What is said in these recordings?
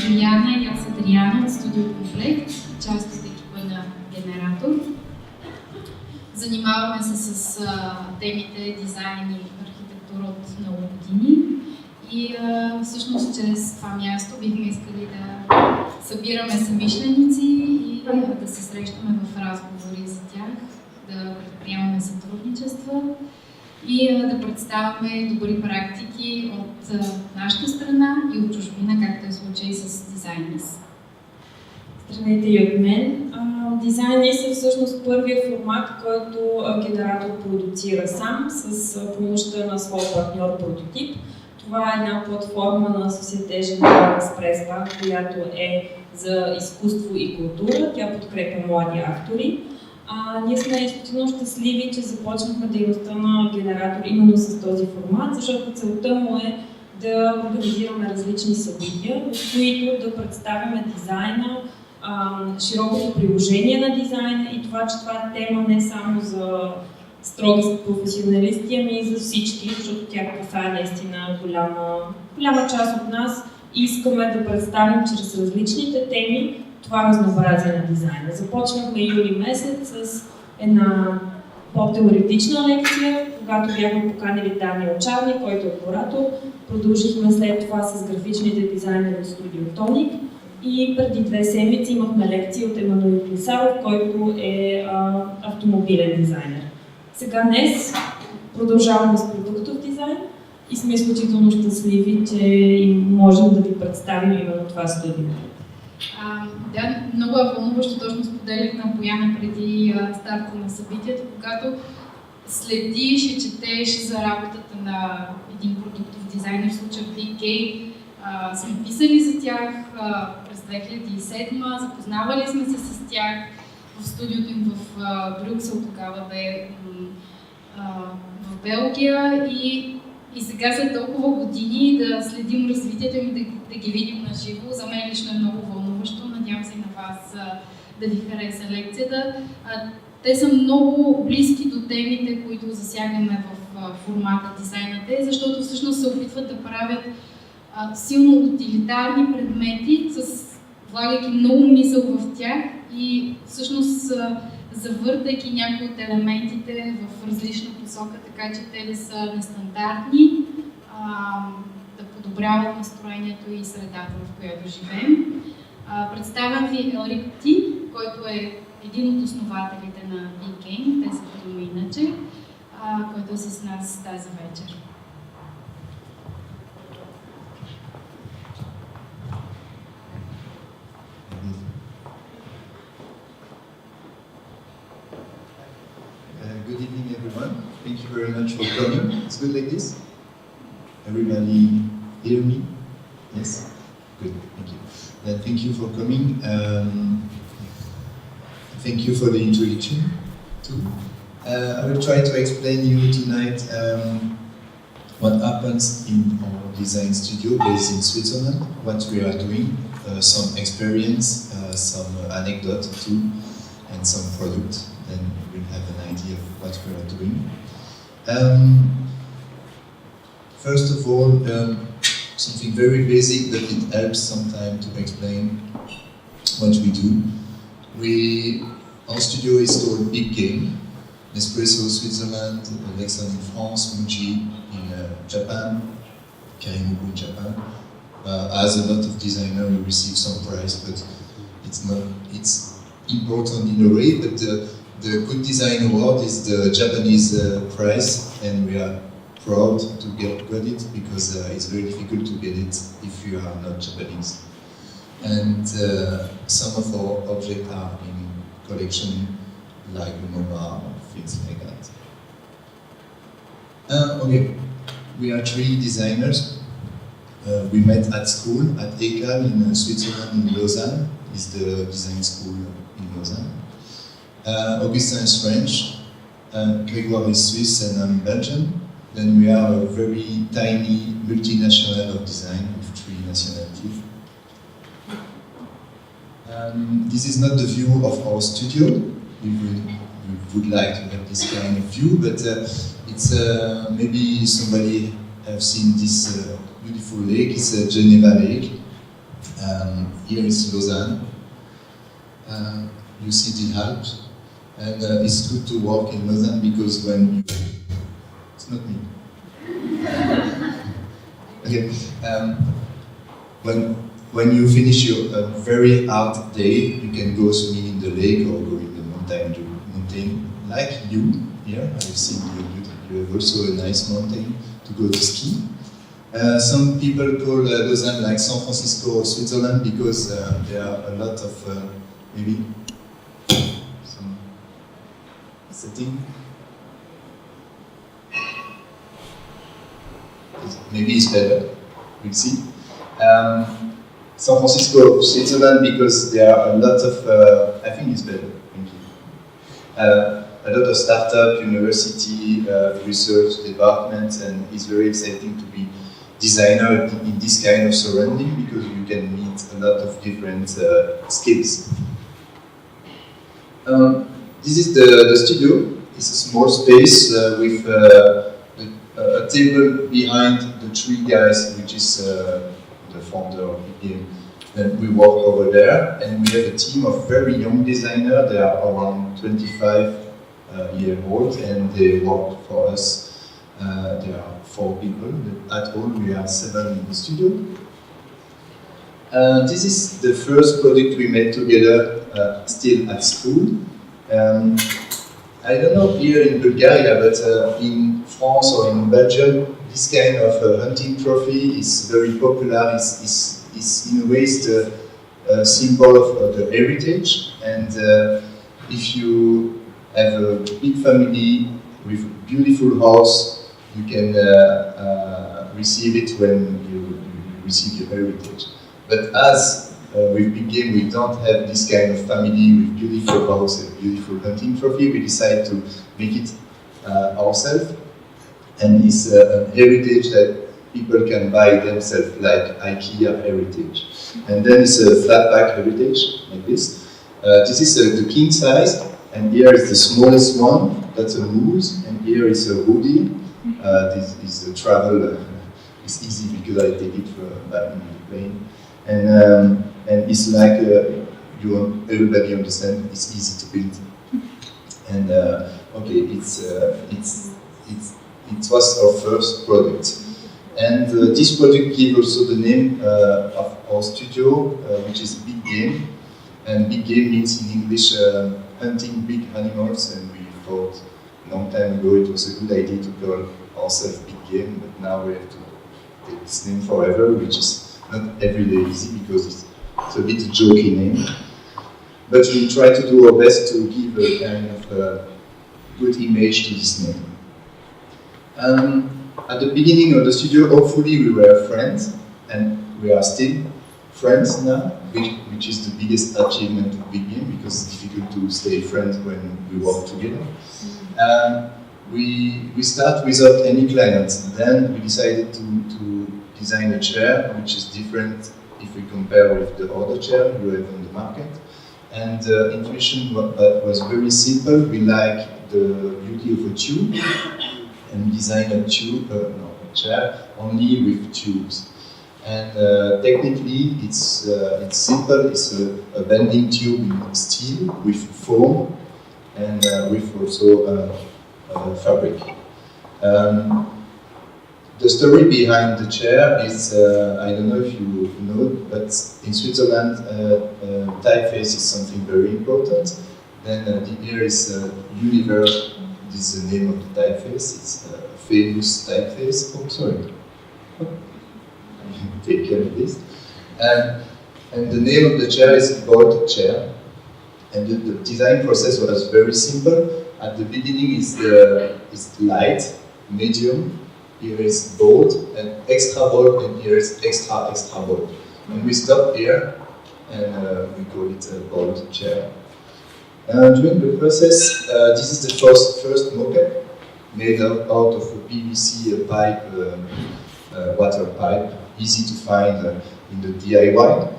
Бояна и аз Адриана от Студио Комплект, част от екипа на Генератор. Занимаваме се с темите дизайн и архитектура от много години и всъщност чрез това място бихме искали да събираме съмишленици и да се срещаме в разговори за тях, да предприемаме сътрудничества и да представяме добри практики от нашата страна и от чужбина, както е случай с Дизайнис. Здравейте и от мен. Дизайнис е всъщност първият формат, който Генератор продуцира сам с помощта на своя партньор Прототип. Това е една платформа на Société Générale Express Bank, която е за изкуство и култура. Тя подкрепя млади автори. Ние сме изключително щастливи, че започнахме дейността на Генератор именно с този формат, защото целта му е да организираме различни събития, в които да представяме дизайна, широкото приложение на дизайна и това, че това е тема не само за строги професионалисти, ами и за всички, защото тя касае наистина голяма част от нас и искаме да представим чрез различните теми това разнообразие на дизайна. Започнахме юли месец с една по-теоретична лекция, когато бяхме поканили Даниел Чарни, който е куратор. Продължихме след това с графичните дизайнери от Студио Тоник и преди 2 седмици имахме лекция от Емануил Клисаров, който е автомобилен дизайнер. Сега днес продължаваме с продуктов дизайн и сме изключително щастливи, че можем да ви представим именно това студио. Да, много е вълнуващо, точно споделях на Бояна преди старта на събитието, когато следиш и четеш за работата на един продуктов дизайнер, в случая BK. Сме писали за тях през 2007, запознавали сме се с тях в студиото им в Брюксел, тогава бе в Белгия и сега след толкова години да следим развитието им и да ги видим на живо, за мен лично е много вълнуващо. Надявам се и на вас да ви хареса лекцията. Те са много близки до темите, които засягаме в формата дизайна, защото всъщност се опитват да правят силно утилитарни предмети, влагайки много мисъл в тях и всъщност завъртайки някои от елементите в различна посока, така че те да са нестандартни, да подобряват настроението и средата, в която живеем. Представям ви Elric Petit, който е един от основателите на BK, те са като иначе, който е с нас тази вечер. Good evening, everyone. Thank you very much for coming. It's good like this? Everybody hear me? Yes? Good, thank you. Then thank you for coming. Thank you for the introduction, too. I will try to explain you tonight what happens in our design studio based in Switzerland, what we are doing, some experience, some anecdote, too, and some product. Then we'll have an idea of what we are doing. First of all, something very basic, but it helps sometimes to explain what we do. Our studio is called Big Game. Nespresso Switzerland, Lexon in France, Muji in Japan, Karimubu in Japan. As a lot of designers, we receive some prize, but it's important in a way, but the Good Design Award is the Japanese prize, and we are proud to get it because it's very difficult to get it if you are not Japanese. And some of our objects are in collection like MoMA or things like that. Okay, we are 3 designers. We met at school at ECAL in Switzerland, in Lausanne. It's the design school in Lausanne. Augustin is French, Grégoire is Swiss, and I'm Belgian. Then we are a very tiny multinational of design with 3 nationalities. This is not the view of our studio. We would like to have this kind of view, but it's maybe somebody have seen this beautiful lake. It's a Geneva lake. Here is Lausanne. You see the Alps, and it's good to work in Lausanne because when you... It's not me. Okay. When you finish your very hard day, you can go swimming in the lake or go in the mountain like you here. I've seen you have also a nice mountain to go to ski. Some people call Lausanne like San Francisco or Switzerland because there are a lot of maybe some setting. Maybe it's better. We'll see. San Francisco, Switzerland, because there are a lot of, I think it's better, thank you. A lot of startup, university, research departments, and it's very exciting to be designer in this kind of surrounding because you can meet a lot of different skills. This is the studio. It's a small space with a table behind the three guys, which is the founder of the game. Then we work over there, and we have a team of very young designers. They are around 25 years old, and they work for us. There are 4 people. At all, we are 7 in the studio. This is the first project we made together, still at school. I don't know here in Bulgaria, but in France or in Belgium, this kind of hunting trophy is very popular. It's in a way the symbol of the heritage. And if you have a big family with a beautiful house, you can receive it when you receive your heritage. But as with Big Game, we don't have this kind of family with beautiful house and beautiful hunting trophy. We decided to make it ourselves. And it's an heritage that people can buy themselves, like IKEA heritage. And then it's a flat pack heritage, like this. This is the king size, and here is the smallest one, that's a moose, and here is a hoodie. This is the travel, it's easy because I take it back in the plane. And it's like, everybody understands, it's easy to build. And okay, it was our first product. And this project gives also the name of our studio, which is Big Game. And Big Game means in English hunting big animals, and we thought a long time ago it was a good idea to call ourselves Big Game, but now we have to take this name forever, which is not every day easy because it's a bit a jokey name. But we try to do our best to give a kind of good image to this name. At the beginning of the studio, hopefully we were friends, and we are still friends now, which is the biggest achievement of Big Game because it's difficult to stay friends when we work together. We start without any clients. Then we decided to design a chair which is different if we compare with the other chair you have on the market. And the intuition was very simple. We like the beauty of a tube, and design a chair only with tubes. And technically, it's simple. It's a bending tube in steel with foam and with also fabric. The story behind the chair is, I don't know if you know, but in Switzerland, typeface is something very important. Then here is Universe. This is the name of the typeface. It's a famous typeface. Oh, sorry. Take care of this. And the name of the chair is Bold Chair. And the design process was very simple. At the beginning is light, medium. Here is bold, and extra bold, and here is extra bold. And we stop here, and we call it a bold chair. During the process, this is the first mock-up, made out of a PVC pipe, water pipe, easy to find in the DIY.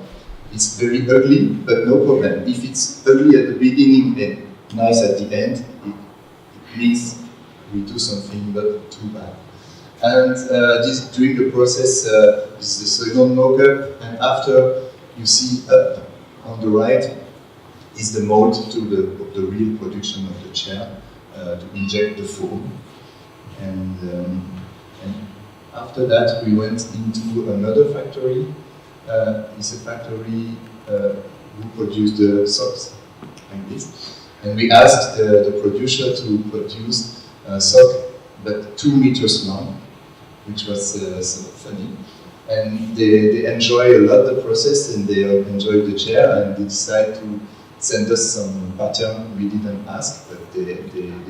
It's very ugly, but no problem. If it's ugly at the beginning and nice at the end, it means we do something not too bad. And during the process, this is the second mock-up, and after you see up on the right is the mold to the real production of the chair to inject the foam. And after that, we went into another factory. It's a factory who produced the socks, like this. And we asked the producer to produce a sock, but 2 meters long, which was so funny. And they enjoy a lot the process, and they enjoy the chair, and they decide to send us some pattern. We didn't ask, but they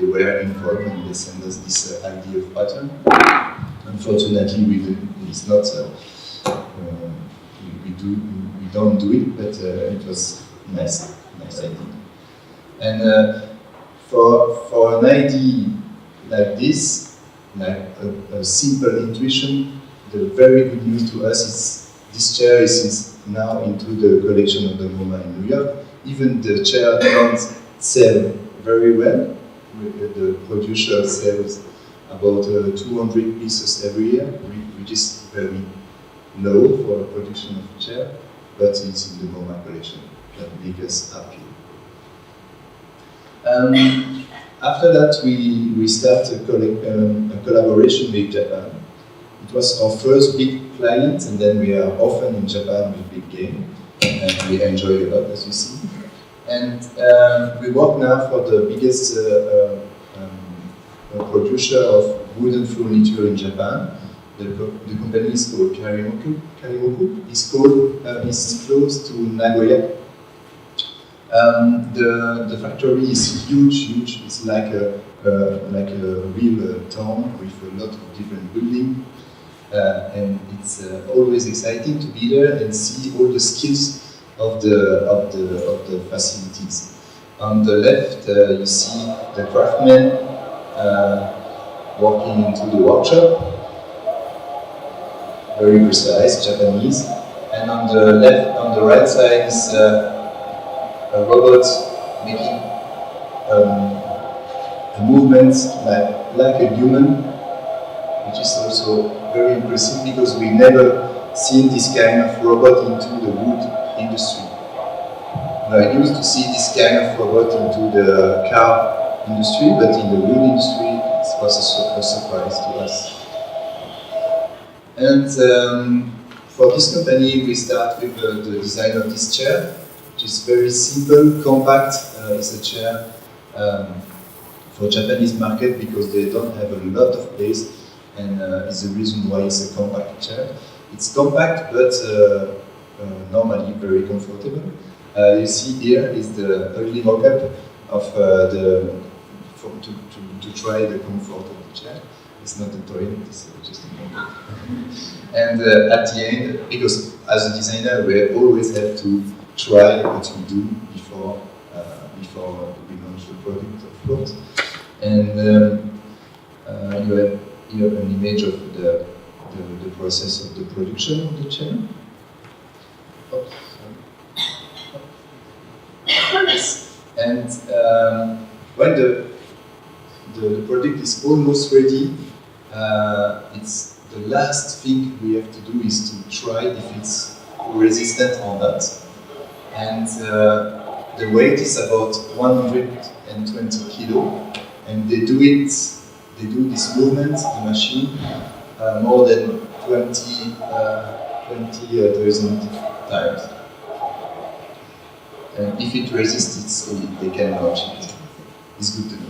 were involved, and they sent us this idea of pattern. Unfortunately, it's not. We don't do it, but it was nice idea. And for an idea like this, like a simple intuition, the very good news to us is this chair is now into the collection of the MoMA in New York. Even the chair don't sell very well. The producer sells about 200 pieces every year, which is very low for a production of a chair, but it's in the MoMA collection. That makes us happy. After that, we started a collaboration with Japan. It was our first big client, and then we are often in Japan with big game, and we enjoy a lot, as you see. And we work now for the biggest producer of wooden furniture in Japan. The company is called Karimoku. It's close to Nagoya. The factory is huge. It's like a real town with a lot of different buildings, and it's always exciting to be there and see all the skills of the facilities. On the left, you see the craftsmen walking into the workshop. Very precise, Japanese. And on the right side is a robot making a movement like a human, which is also very impressive because we never seen this kind of robot into the wood industry. I used to see this kind of robot into the car industry, but in the wood industry it was a surprise to us. And for this company, we start with the design of this chair, which is very simple, compact. It's a chair for Japanese market because they don't have a lot of place, and it's the reason why it's a compact chair. It's compact, but normally very comfortable. You see here is the early mock-up of to try the comfort of the chair. It's not a toilet, it's just a mock-up. And at the end, because as a designer, we always have to try what we do before we launch the product, of course. And you have here an image of the process of the production of the chair. Oops, and when the product is almost ready, it's the last thing we have to do is to try if it's resistant or not. And the weight is about 120 kilo, and they do this movement, the machine, more than 20,000 times. And if it resists, they can launch it. It's good to know.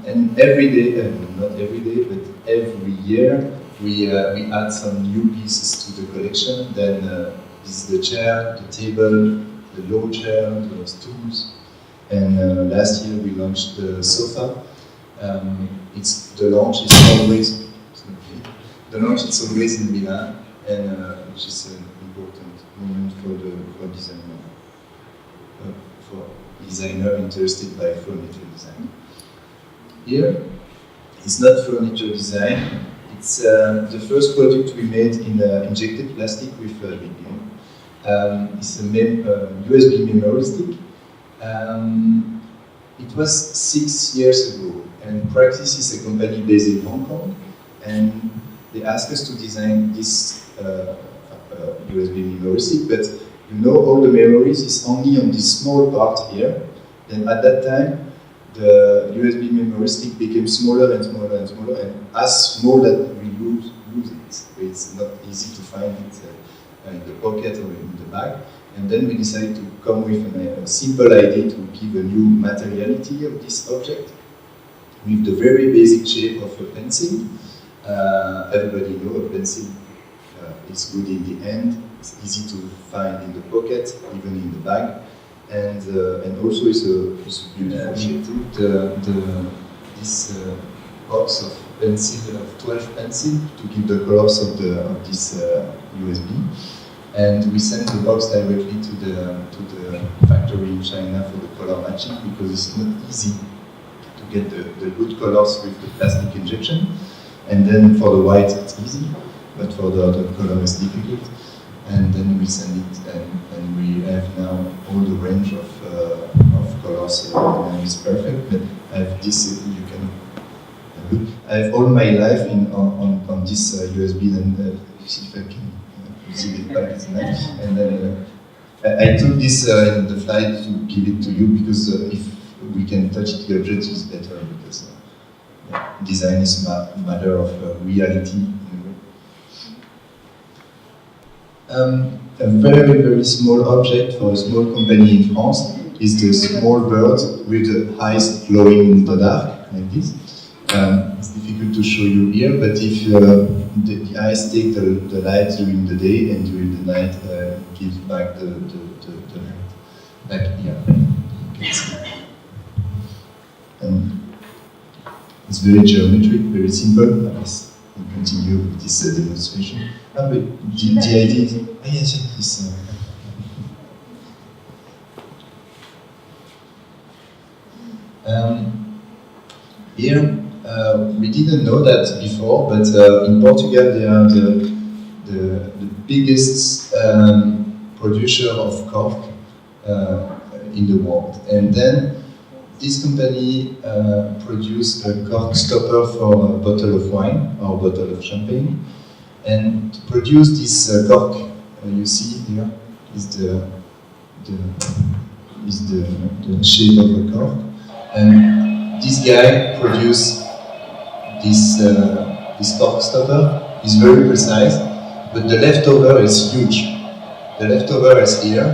And every day, not every day, but every year, we add some new pieces to the collection. Then this is the chair, the table, the low chair, the stools. And last year we launched the sofa. The launch is always in Milan, and which is an important moment for designer interested by furniture design. Here, it's not furniture design. It's the first product we made in injected plastic with lithium. It's a USB memory stick. It was 6 years ago, and Praxis is a company based in Hong Kong, and they asked us to design this USB memory stick, but you know all the memories is only on this small part here. And at that time, the USB memory stick became smaller and smaller and smaller, and as small that we lose it. So it's not easy to find it in the pocket or in the bag. And then we decided to come with a simple idea to give a new materiality of this object with the very basic shape of a pencil. Everybody knows a pencil is good in the hand. It's easy to find in the pocket, even in the bag, and also it's a beautiful shape. This box of pencil, of 12 pencil, to give the colors of this USB, and we send the box directly to the factory in China for the color matching, because it's not easy to get the good colors with the plastic injection. And then for the white it's easy, but for the other color it's difficult. And then we send it, and we have now all the range of colors, and it's perfect. But I have this, you can look. I have all my life on this USB, and see if I can receive it back tonight. And then I took this in the flight to give it to you, because if we can touch the object, it's better, because design is a matter of reality. A very, very small object for a small company in France is the small bird with the eyes glowing in the dark, like this. It's difficult to show you here, but if the eyes take the light during the day, and during the night gives back the light. Back here. And it's very geometric, very simple. Let's continue with this demonstration. But the idea is, yes, here we didn't know that before, but in Portugal they are the biggest producer of cork in the world. And then this company produced a cork stopper for a bottle of wine or a bottle of champagne. And to produce this cork, you see here is the shape of a cork. And this guy produced this cork stopper. It's very precise, but the leftover is huge. The leftover is here,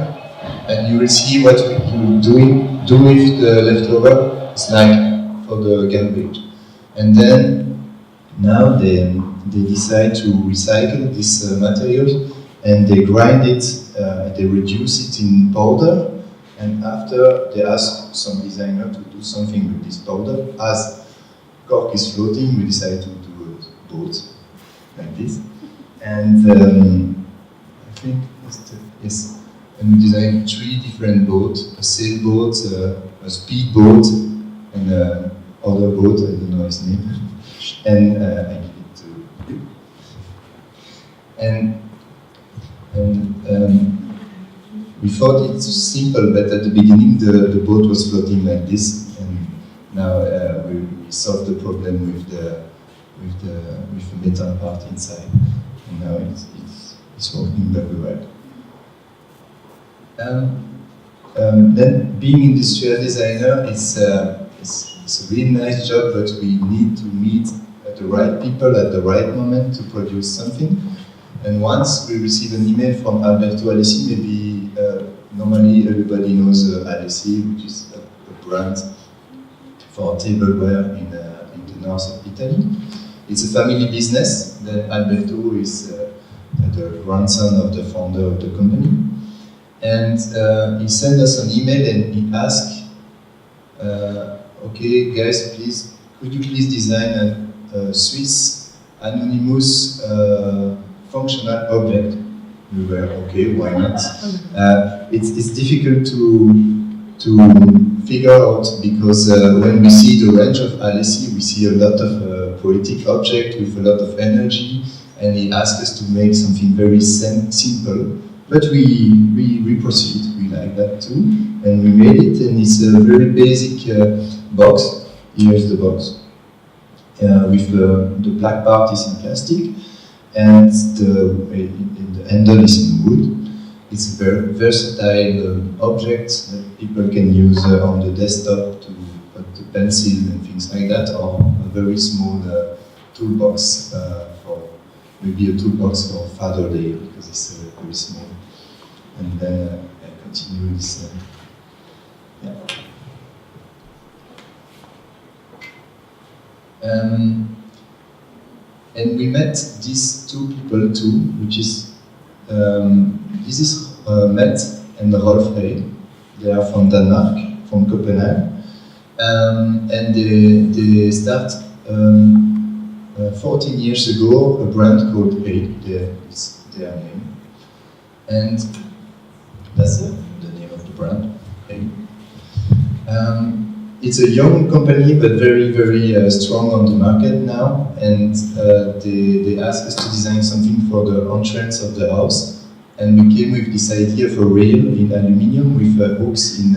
and you will see what you do with the leftover. It's like for the garbage. And then now they decide to recycle this material, and they grind it, they reduce it in powder, and after they ask some designer to do something with this powder. As cork is floating, we decide to do a boat like this, and I think yes, and we designed 3 different boats: a sailboat, a speedboat, and other boat. I don't know his name, and I give it to you. And we thought it's simple, but at the beginning the boat was floating like this, and now we solved the problem with the metal part inside, and now it's working very well. Then being industrial designer, it's a really nice job, but we need to meet the right people at the right moment to produce something. And once we received an email from Alberto Alessi, maybe normally everybody knows Alessi, which is a brand for tableware in the north of Italy. It's a family business. Then Alberto is the grandson of the founder of the company. And he sent us an email and he asked, okay guys, please, could you please design a Swiss anonymous functional object? We were okay, why not? It's difficult to figure out, because when we see the range of Alessi, we see a lot of poetic object with a lot of energy, and he asked us to make something very simple. But we proceed, we like that too, and we made it, and it's a very basic box. Here's the box. With the black part is in plastic, and in the the handle is in wood. It's a very versatile object that people can use on the desktop to put the pencil and things like that, or a very small toolbox for maybe a toolbox for Father Day because it's very small. And then I continue this. Yeah. And we met these two people too, which is this is Matt and Rolf Hey. They are from Denmark, from Copenhagen, and they start 14 years ago a brand called Hey. It's their name, and that's the name of the brand. Hey. It's a young company, but very, very strong on the market now, and they asked us to design something for the entrance of the house, and we came with this idea of a rail in aluminium with hooks in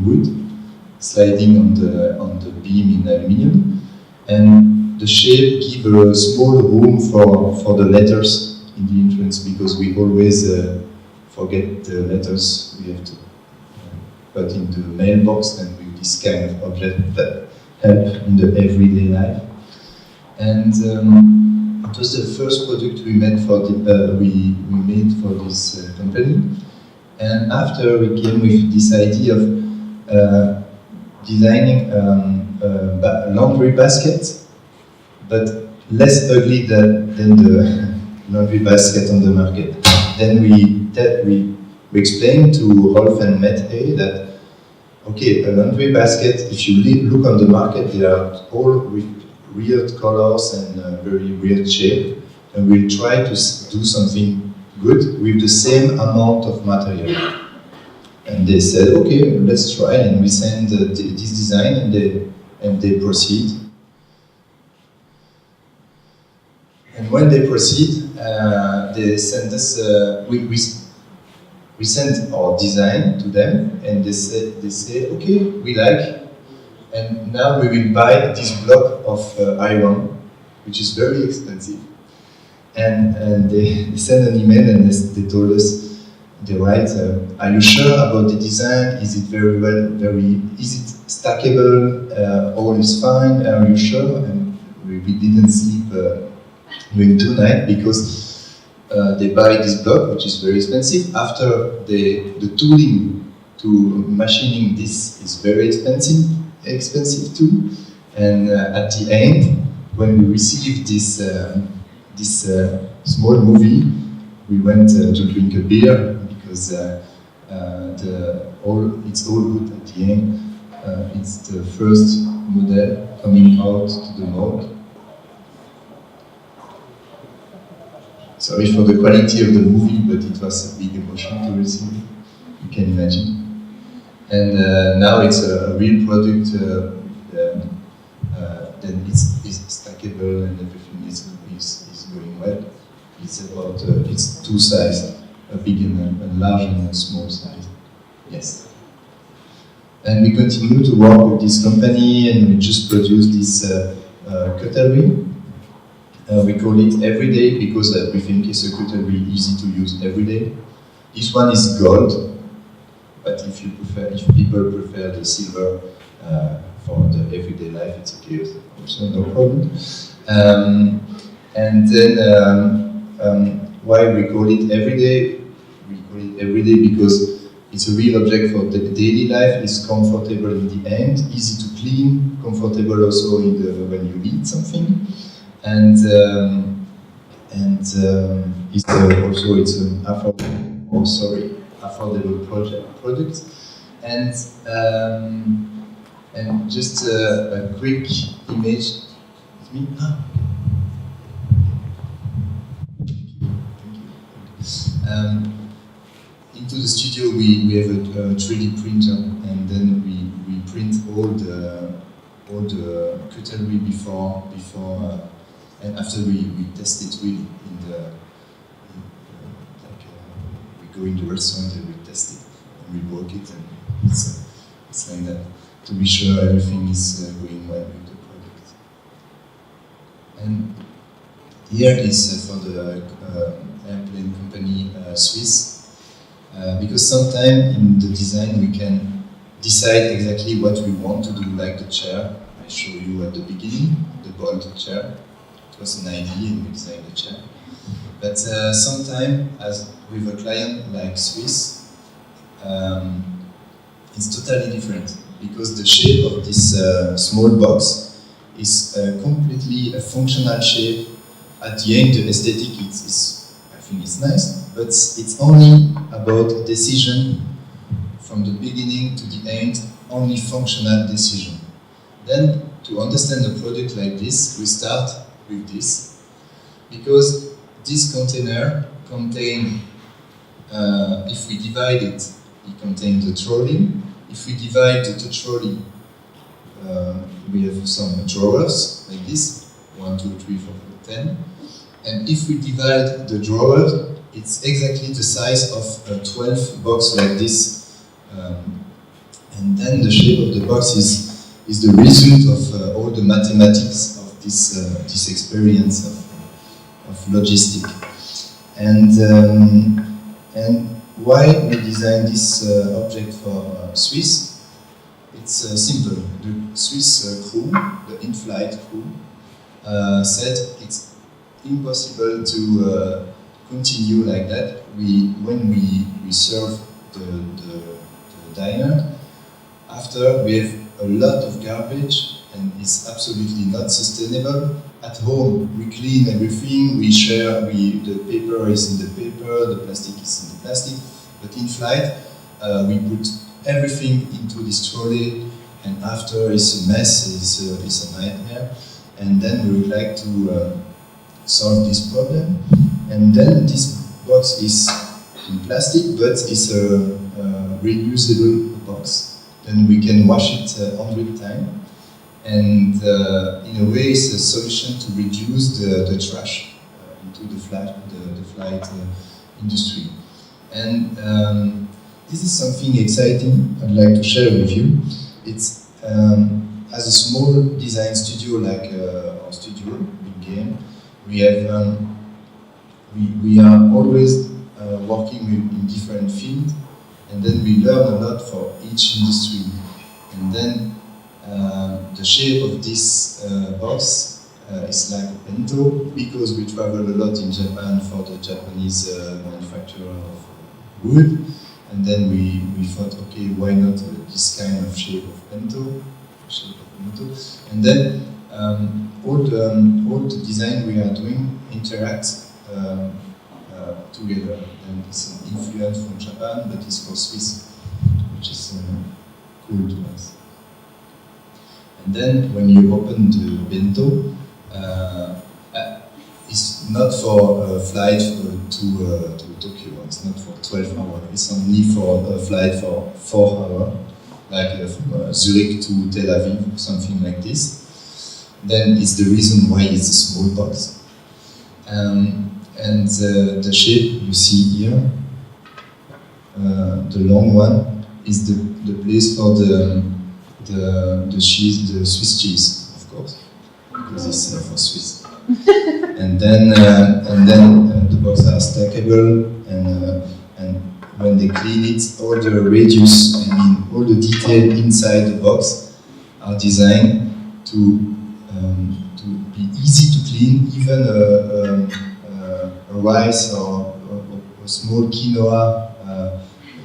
wood, sliding on the beam in aluminium, and the shape gives a small room for the letters in the entrance, because we always forget the letters we have to put in the mailbox, and this kind of object that help in the everyday life. And it was the first product we made for we made for this company. And after we came with this idea of designing a laundry basket, but less ugly than the laundry basket on the market. Then we explained to Rolf and Matt Hey that okay, a laundry basket, if you look on the market, they are all with weird colors and very weird shape. And we'll try to do something good with the same amount of material. And they said, okay, let's try. And we send this design, and they proceed. And when they proceed, they send us, we send our design to them, and they say, okay, we like, and now we will buy this block of iron, which is very expensive. And they send an email, and they told us, they write, are you sure about the design? Is it is it stackable? All is fine, are you sure? And we didn't sleep during 2 nights, because they buy this block, which is very expensive. After the tooling to machining this is very expensive too. And at the end, when we received this small movie, we went to drink a beer, because it's all good at the end. It's the first model coming out to the mall. Sorry for the quality of the movie, but it was a big emotion to receive, you can imagine. And now it's a real product, then it's stackable and everything is going well. It's about, it's 2 sizes, a big and a large and a small size. Yes. And we continue to work with this company, and we just produced this cutlery. We call it Everyday because we think it's a cutlery easy to use every day. This one is gold, but if people prefer the silver for the everyday life, it's okay, also no problem. And then why we call it Everyday? We call it Everyday because it's a real object for the daily life. It's comfortable in the hand, easy to clean, comfortable also when you eat something. And it's also an affordable product. And just a quick image. It's me. Into the studio we have a 3D printer, and then we print all the cutlery before. And after we test it really we go in the restaurant and we test it and we work it, and it's like that to be sure everything is going well with the product. And here is for the airplane company Swiss. Because sometimes in the design we can decide exactly what we want to do, like the chair I showed you at the beginning, the bolt chair. It was an idea and we designed the chair. But sometimes, as with a client like Swiss, it's totally different because the shape of this small box is completely a functional shape. At the end, the aesthetic I think it's nice, but it's only about decision from the beginning to the end, only functional decision. Then, to understand a product like this, we start with this, because this container contains, if we divide it, it contains the trolley. If we divide the trolley, we have some drawers like this, 1, 2, 3, 4, 5, 10. And if we divide the drawers, it's exactly the size of a 12 box like this. And then the shape of the box is the result of all the mathematics of this experience of logistic. And why we design this object for Swiss? It's simple. The Swiss crew, the in-flight crew, said it's impossible to continue like that. When we serve the diner, after we have a lot of garbage and it's absolutely not sustainable. At home, we clean everything, we share, the paper is in the paper, the plastic is in the plastic, but in flight, we put everything into this trolley, and after it's a mess, it's a nightmare, and then we would like to solve this problem, and then this box is in plastic, but it's a reusable box. Then we can wash it 100 times. And in a way, it's a solution to reduce the trash into the flight industry. And this is something exciting I'd like to share with you. It's as a small design studio like our studio, Big Game, we have we are always working in different fields, and then we learn a lot for each industry, and then. The shape of this box is like a bento, because we travel a lot in Japan for the Japanese manufacturer of wood, and then we thought, okay, why not this kind of shape of bento, and then all the design we are doing interact together, and it's an influence from Japan, but it's for Swiss, which is cool to us. And then when you open the bento, it's not for a flight to Tokyo, it's not for 12 hours, it's only for a flight for 4 hours, like from Zurich to Tel Aviv, or something like this. Then it's the reason why it's a small box. And the shape you see here, the long one, is the place for the cheese, the Swiss cheese, of course, because it's for Swiss. And then the boxes are stackable, and when they clean it, all the radius, all the detail inside the box are designed to be easy to clean. Even a rice or a small quinoa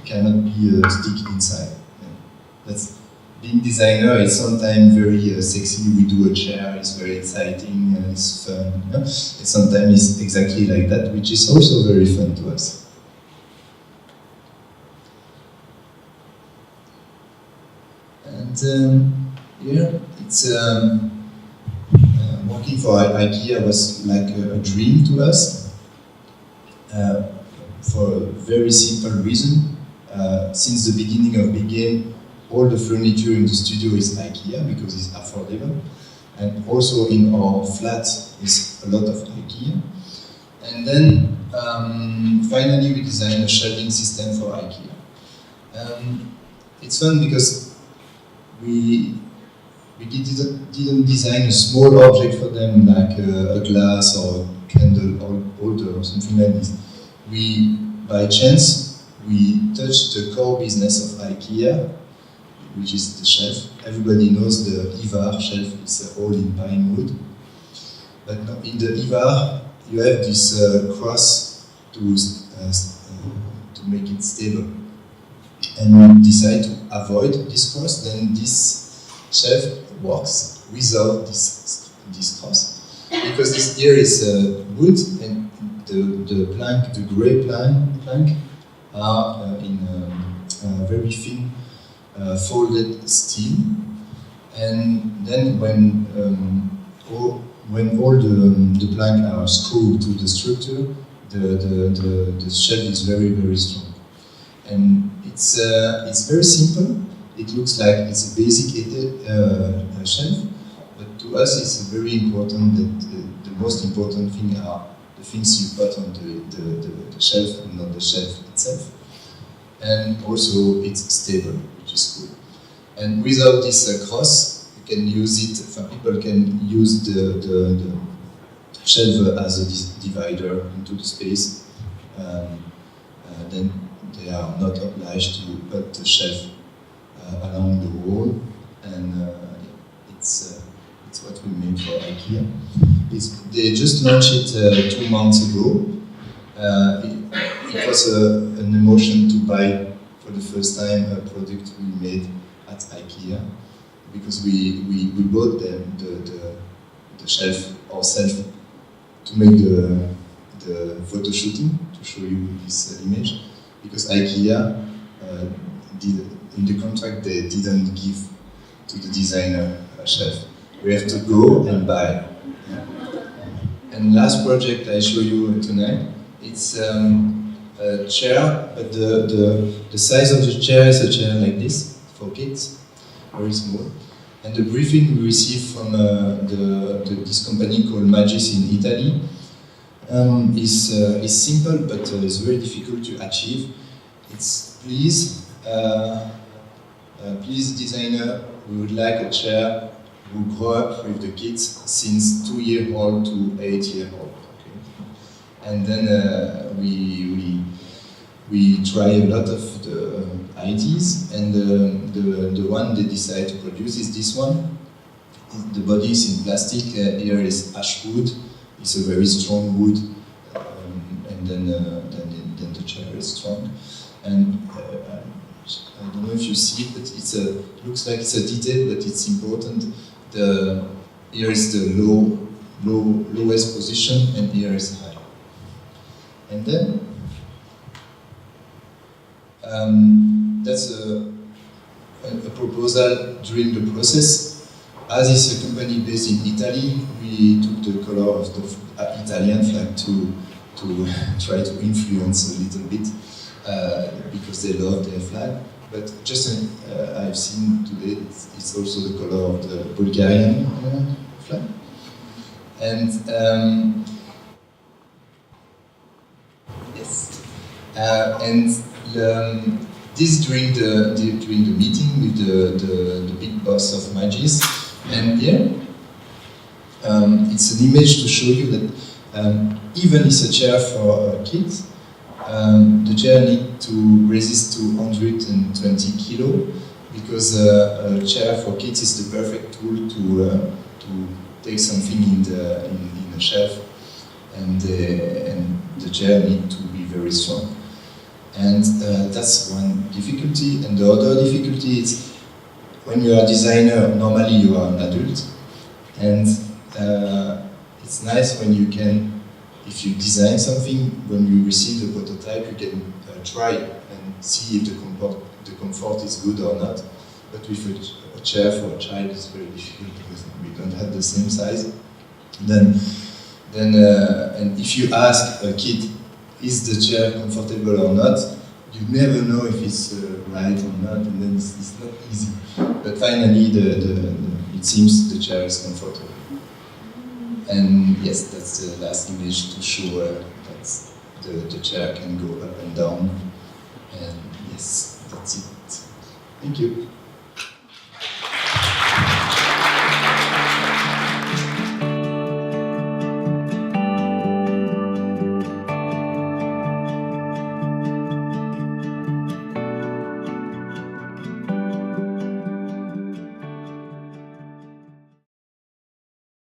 cannot be stick inside. That's being designer is sometimes very sexy. We do a chair, it's very exciting, it's fun. Sometimes it's exactly like that, which is also very fun to us. And yeah, it's working for IKEA was like a dream to us, for a very simple reason. Since the beginning of Big Game, all the furniture in the studio is IKEA because it's affordable, and also in our flat is a lot of IKEA. And then finally we designed a shelving system for IKEA. It's fun because we didn't design a small object for them like a glass or a candle holder or something like this. we, by chance, we touched the core business of IKEA, which is the shelf. Everybody knows the Ivar shelf, it's all in pine wood. But no, in the Ivar, you have this cross to make it stable. And we decide to avoid this cross, then this shelf works without this cross. Because this here is wood, and the plank, the grey plank, are in very thin folded steel. And then when all the plank are screwed to the structure, the shelf is very, very strong. And it's very simple. It looks like it's a basic shelf, but to us it's very important that the most important thing are the things you put on the shelf and not the shelf itself. And also it's stable, which is cool. And without this cross, you can use it, people can use the shelf as a divider into the space. Then they are not obliged to put the shelf along the wall, and it's what we made for IKEA. They just launched it 2 months ago. It was an emotion to buy for the first time a product we made at IKEA, because we bought the shelf ourselves to make the photo shooting, to show you this image, because IKEA in the contract they didn't give to the designer a shelf. We have to go and buy. And last project I show you tonight, it's a chair, but the size of the chair is a chair like this for kids, very small. And the briefing we received from this company called Magis in Italy is simple, but it's very difficult to achieve. It's please designer, we would like a chair who grew up with the kids since 2-year-old to 8-year-old. Okay? And then we try a lot of the ideas, and the one they decide to produce is this one. The body is in plastic, here is ash wood, it's a very strong wood, and then the chair is strong. And I don't know if you see it, but it looks like it's a detail, but it's important. Here is the lowest position, and here is high. And then that's a proposal during the process. As it's a company based in Italy, we took the color of the Italian flag to try to influence a little bit, because they love their flag. But just I've seen today, it's also the color of the Bulgarian flag. And yes, and this during the meeting with the big boss of Magis. And here, it's an image to show you that even it's a chair for kids, the chair needs to resist to 120 kilo, because a chair for kids is the perfect tool to take something in the shelf, and the chair needs to be very strong. And that's one difficulty. And the other difficulty is when you are a designer, normally you are an adult, and it's nice when you can, if you design something, when you receive the prototype, you can try and see if the comfort is good or not. But with a chair for a child, it's very difficult because we don't have the same size. Then and if you ask a kid, is the chair comfortable or not, you never know if it's right or not, and then it's not easy. But finally, it seems the chair is comfortable. And yes, that's the last image to show that the chair can go up and down. And yes, that's it. Thank you.